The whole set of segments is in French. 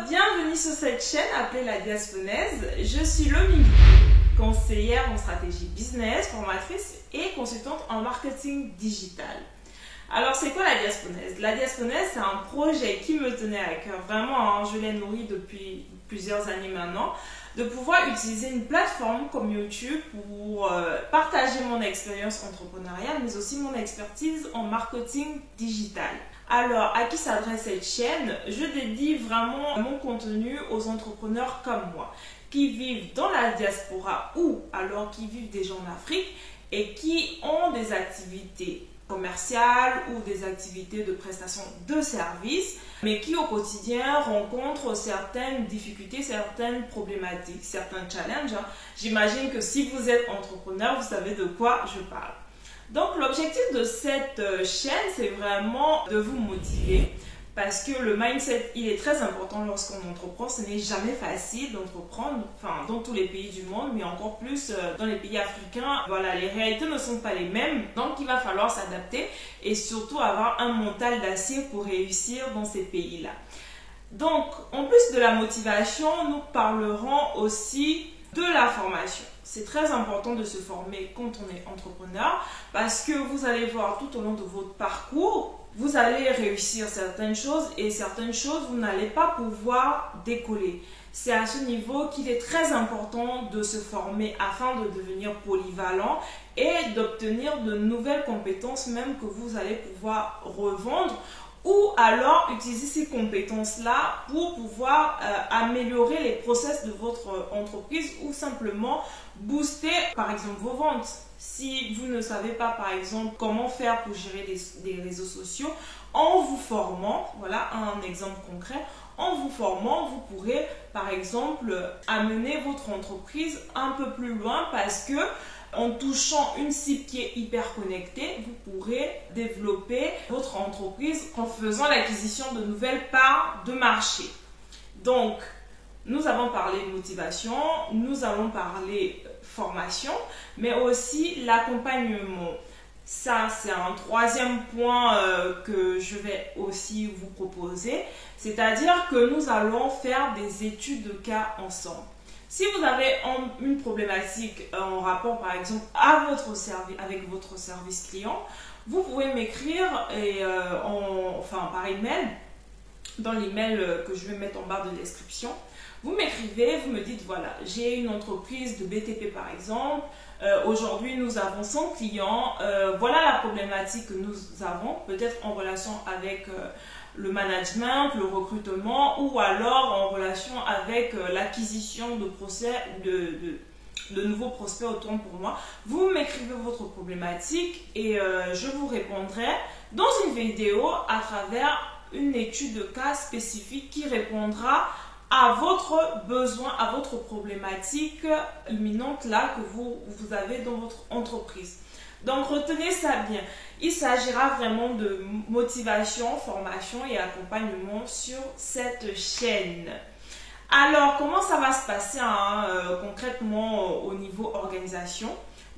bienvenue sur cette chaîne appelée La Diasponaise. Je suis Lomi, conseillère en stratégie business, formatrice et consultante en marketing digital. Alors, c'est quoi La Diasponaise? La Diasponaise, c'est un projet qui me tenait à cœur. Vraiment, je l'ai nourri depuis plusieurs années maintenant, de pouvoir utiliser une plateforme comme YouTube pour partager mon expérience entrepreneuriale, mais aussi mon expertise en marketing digital. Alors, à qui s'adresse cette chaîne? Je dédie vraiment mon contenu aux entrepreneurs comme moi, qui vivent dans la diaspora ou alors qui vivent déjà en Afrique et qui ont des activités commerciales ou des activités de prestation de services, mais qui au quotidien rencontrent certaines difficultés, certaines problématiques, certains challenges. J'imagine que si vous êtes entrepreneur, vous savez de quoi je parle. Donc l'objectif de cette chaîne, c'est vraiment de vous motiver parce que le mindset, il est très important lorsqu'on entreprend. Ce n'est jamais facile d'entreprendre, enfin dans tous les pays du monde, mais encore plus dans les pays africains. Voilà, les réalités ne sont pas les mêmes, donc il va falloir s'adapter et surtout avoir un mental d'acier pour réussir dans ces pays-là. Donc en plus de la motivation, nous parlerons aussi de la formation. C'est très important de se former quand on est entrepreneur parce que vous allez voir tout au long de votre parcours, vous allez réussir certaines choses et certaines choses, vous n'allez pas pouvoir décoller. C'est à ce niveau qu'il est très important de se former afin de devenir polyvalent et d'obtenir de nouvelles compétences même que vous allez pouvoir revendre ou alors utiliser ces compétences-là pour pouvoir améliorer les process de votre entreprise ou simplement booster par exemple vos ventes. Si vous ne savez pas par exemple comment faire pour gérer des réseaux sociaux, en vous formant, voilà un exemple concret, en vous formant, vous pourrez par exemple amener votre entreprise un peu plus loin parce que en touchant une cible qui est hyper connectée, vous pourrez développer votre entreprise en faisant l'acquisition de nouvelles parts de marché. Donc, nous avons parlé motivation, nous allons parler formation, mais aussi l'accompagnement. Ça, c'est un troisième point que je vais aussi vous proposer, c'est-à-dire que nous allons faire des études de cas ensemble. Si vous avez une problématique en rapport par exemple avec votre service client, vous pouvez m'écrire par email, dans l'email que je vais mettre en barre de description. Vous m'écrivez, vous me dites voilà, j'ai une entreprise de BTP par exemple, aujourd'hui nous avons 100 clients, voilà la problématique que nous avons, peut-être en relation avec le management, le recrutement ou alors en relation avec l'acquisition de nouveaux prospects autant pour moi. Vous m'écrivez votre problématique et je vous répondrai dans une vidéo à travers une étude de cas spécifique qui répondra à votre besoin, à votre problématique imminente là que vous avez dans votre entreprise. Donc retenez ça bien, il s'agira vraiment de motivation, formation et accompagnement sur cette chaîne. Alors comment ça va se passer concrètement au niveau organisation?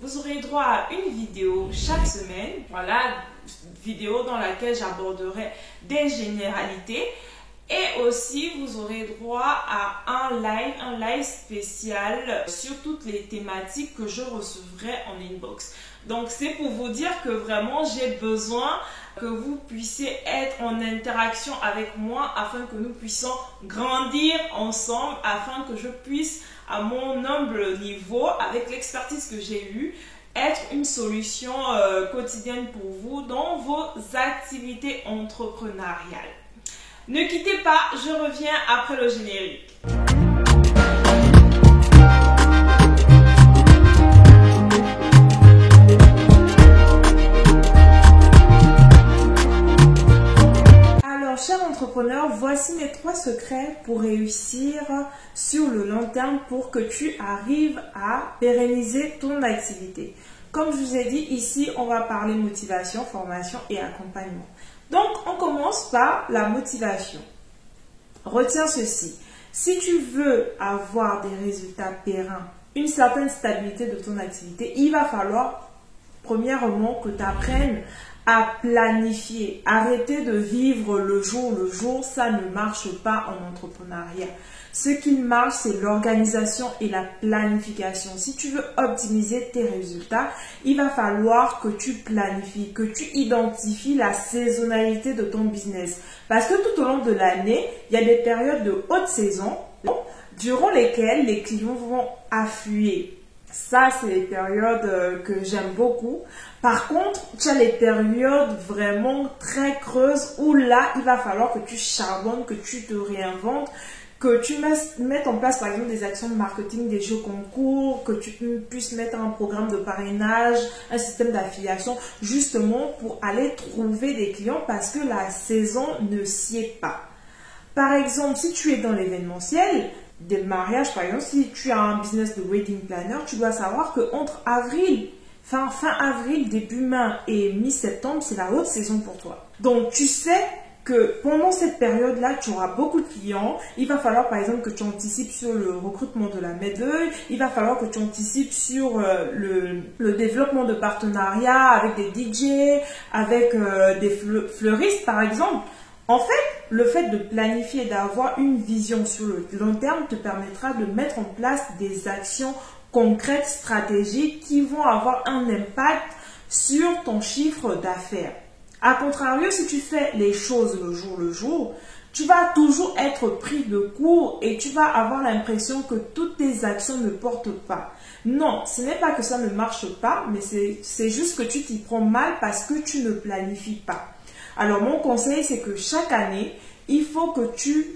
Vous aurez droit à une vidéo chaque semaine, voilà, vidéo dans laquelle j'aborderai des généralités. Et aussi, vous aurez droit à un live spécial sur toutes les thématiques que je recevrai en inbox. Donc, c'est pour vous dire que vraiment, j'ai besoin que vous puissiez être en interaction avec moi afin que nous puissions grandir ensemble, afin que je puisse, à mon humble niveau, avec l'expertise que j'ai eue, être une solution quotidienne pour vous dans vos activités entrepreneuriales. Ne quittez pas, je reviens après le générique. Alors, chers entrepreneurs, voici mes 3 secrets pour réussir sur le long terme pour que tu arrives à pérenniser ton activité. Comme je vous ai dit, ici, on va parler motivation, formation et accompagnement. Donc, on commence par la motivation. Retiens ceci. Si tu veux avoir des résultats pérennes, une certaine stabilité de ton activité, il va falloir, premièrement, que tu apprennes à planifier. Arrêtez de vivre le jour, ça ne marche pas en entrepreneuriat. Ce qui marche, c'est l'organisation et la planification. Si tu veux optimiser tes résultats, il va falloir que tu planifies, que tu identifies la saisonnalité de ton business. Parce que tout au long de l'année, il y a des périodes de haute saison durant lesquelles les clients vont affluer. Ça, c'est les périodes que j'aime beaucoup. Par contre, tu as les périodes vraiment très creuses où là, il va falloir que tu charbonnes, que tu te réinventes, que tu mettes en place par exemple des actions de marketing, des jeux concours, que tu puisses mettre un programme de parrainage, un système d'affiliation, justement pour aller trouver des clients parce que la saison ne s'y est pas. Par exemple, si tu es dans l'événementiel, des mariages par exemple, si tu as un business de wedding planner, tu dois savoir qu'entre avril, fin avril, début mai et mi-septembre, c'est la haute saison pour toi. Donc tu sais que pendant cette période-là, tu auras beaucoup de clients. Il va falloir par exemple que tu anticipes sur le recrutement de la main-d'œuvre. Il va falloir que tu anticipes sur le développement de partenariats avec des DJ, avec des fleuristes par exemple. En fait, le fait de planifier et d'avoir une vision sur le long terme te permettra de mettre en place des actions concrètes, stratégiques qui vont avoir un impact sur ton chiffre d'affaires. A contrario, si tu fais les choses le jour, tu vas toujours être pris de court et tu vas avoir l'impression que toutes tes actions ne portent pas. Non, ce n'est pas que ça ne marche pas, mais c'est juste que tu t'y prends mal parce que tu ne planifies pas. Alors, mon conseil, c'est que chaque année, il faut que tu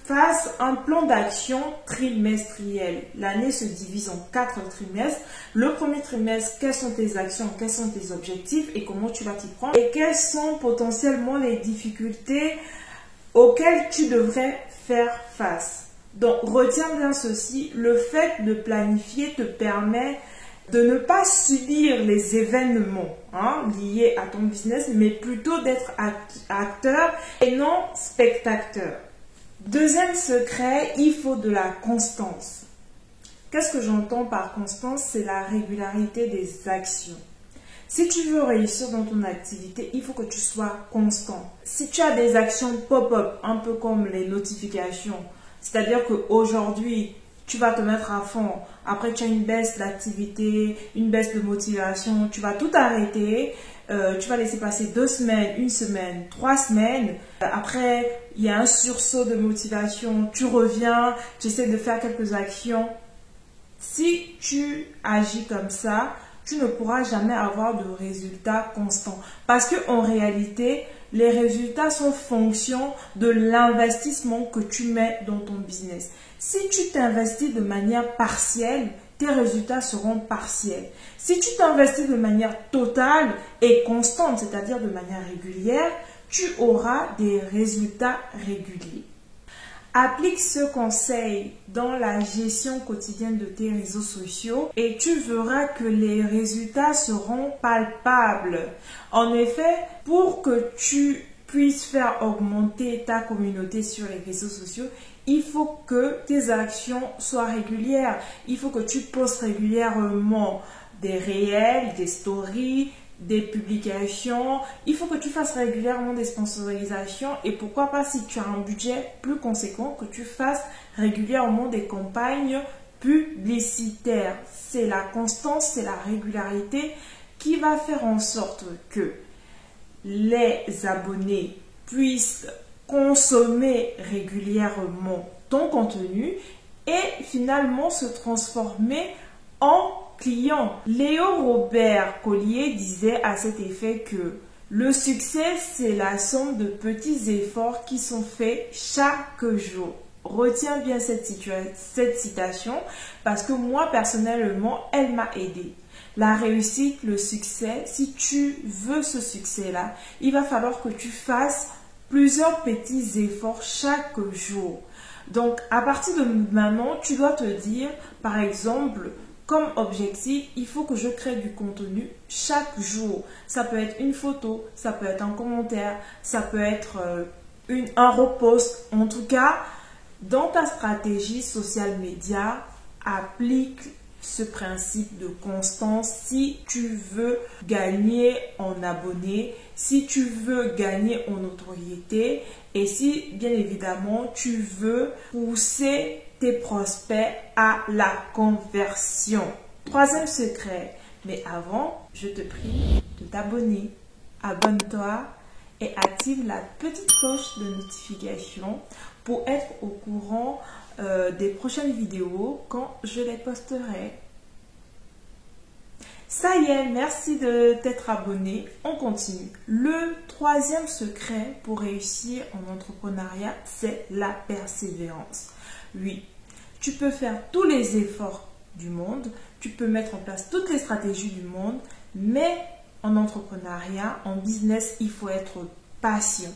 fasses un plan d'action trimestriel. L'année se divise en 4 trimestres. Le premier trimestre, quelles sont tes actions, quels sont tes objectifs et comment tu vas t'y prendre et quelles sont potentiellement les difficultés auxquelles tu devrais faire face. Donc, retiens bien ceci, le fait de planifier te permet de ne pas subir les événements liés à ton business, mais plutôt d'être acteur et non spectateur. Deuxième secret, il faut de la constance. Qu'est-ce que j'entends par constance? C'est la régularité des actions. Si tu veux réussir dans ton activité, il faut que tu sois constant. Si tu as des actions pop-up, un peu comme les notifications, c'est-à-dire qu'aujourd'hui, tu vas te mettre à fond, après tu as une baisse d'activité, une baisse de motivation, tu vas tout arrêter, tu vas laisser passer 2 semaines, 1 semaine, 3 semaines, après il y a un sursaut de motivation, tu reviens, tu essaies de faire quelques actions. Si tu agis comme ça, tu ne pourras jamais avoir de résultats constants parce qu'en réalité, les résultats sont fonction de l'investissement que tu mets dans ton business. Si tu t'investis de manière partielle, tes résultats seront partiels. Si tu t'investis de manière totale et constante, c'est-à-dire de manière régulière, tu auras des résultats réguliers. Applique ce conseil dans la gestion quotidienne de tes réseaux sociaux et tu verras que les résultats seront palpables. En effet, pour que tu puisses faire augmenter ta communauté sur les réseaux sociaux, il faut que tes actions soient régulières. Il faut que tu postes régulièrement des réels, des stories, des publications. Il faut que tu fasses régulièrement des sponsorisations et pourquoi pas, si tu as un budget plus conséquent, que tu fasses régulièrement des campagnes publicitaires. C'est la constance, c'est la régularité qui va faire en sorte que les abonnés puissent consommer régulièrement ton contenu et finalement se transformer en client. Léo Robert Collier disait à cet effet que le succès, c'est la somme de petits efforts qui sont faits chaque jour. Retiens bien cette citation parce que moi, personnellement, elle m'a aidé. La réussite, le succès, si tu veux ce succès-là, il va falloir que tu fasses plusieurs petits efforts chaque jour. Donc, à partir de maintenant, tu dois te dire, par exemple, comme objectif, il faut que je crée du contenu chaque jour. Ça peut être une photo, ça peut être un commentaire, ça peut être un repost. En tout cas, dans ta stratégie social media, applique ce principe de constance si tu veux gagner en abonnés, si tu veux gagner en notoriété et si bien évidemment tu veux pousser tes prospects à la conversion. Troisième secret, mais avant, je te prie de t'abonner. Abonne-toi et active la petite cloche de notification pour être au courant des prochaines vidéos quand je les posterai. Ça y est, merci de t'être abonné. On continue. Le troisième secret pour réussir en entrepreneuriat, c'est la persévérance. Oui, tu peux faire tous les efforts du monde, tu peux mettre en place toutes les stratégies du monde, mais en entrepreneuriat, en business, il faut être patient.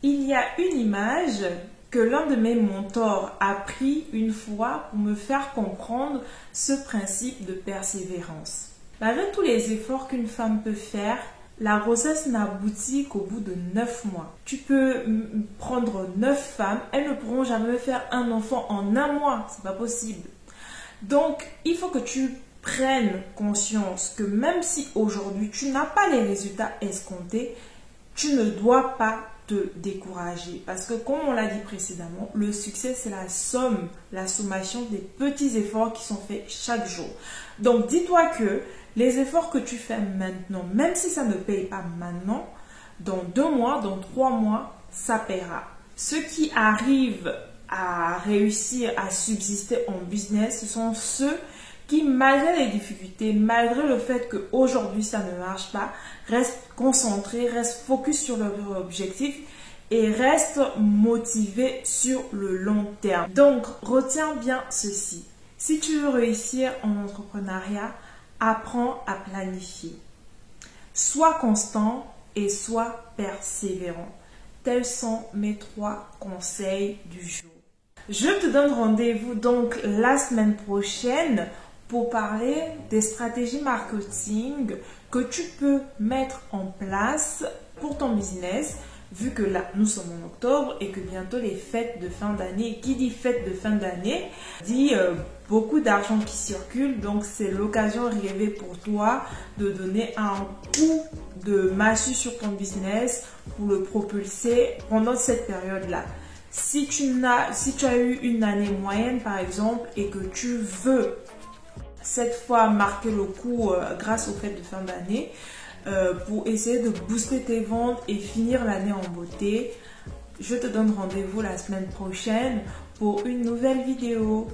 Il y a une image que l'un de mes mentors a pris une fois pour me faire comprendre ce principe de persévérance. Malgré tous les efforts qu'une femme peut faire, la grossesse n'aboutit qu'au bout de 9 mois. Tu peux prendre 9 femmes, elles ne pourront jamais faire un enfant en un mois, c'est pas possible. Donc, il faut que tu prennes conscience que même si aujourd'hui tu n'as pas les résultats escomptés, tu ne dois pas te décourager. Parce que comme on l'a dit précédemment, le succès c'est la sommation des petits efforts qui sont faits chaque jour. Donc dis-toi que les efforts que tu fais maintenant, même si ça ne paye pas maintenant, dans 2 mois, dans 3 mois, ça paiera. Ceux qui arrivent à réussir à subsister en business, ce sont ceux qui, malgré les difficultés, malgré le fait qu'aujourd'hui ça ne marche pas, restent concentrés, restent focus sur leur objectif et restent motivés sur le long terme. Donc, retiens bien ceci. Si tu veux réussir en entrepreneuriat, apprends à planifier. Sois constant et sois persévérant. Tels sont mes 3 conseils du jour. Je te donne rendez-vous donc la semaine prochaine pour parler des stratégies marketing que tu peux mettre en place pour ton business, vu que là, nous sommes en octobre et que bientôt les fêtes de fin d'année. Qui dit fête de fin d'année dit beaucoup d'argent qui circule. Donc, c'est l'occasion rêvée pour toi de donner un coup de massue sur ton business pour le propulser pendant cette période-là. Si tu as eu une année moyenne, par exemple, et que tu veux cette fois marquer le coup grâce aux fêtes de fin d'année, pour essayer de booster tes ventes et finir l'année en beauté, je te donne rendez-vous la semaine prochaine pour une nouvelle vidéo.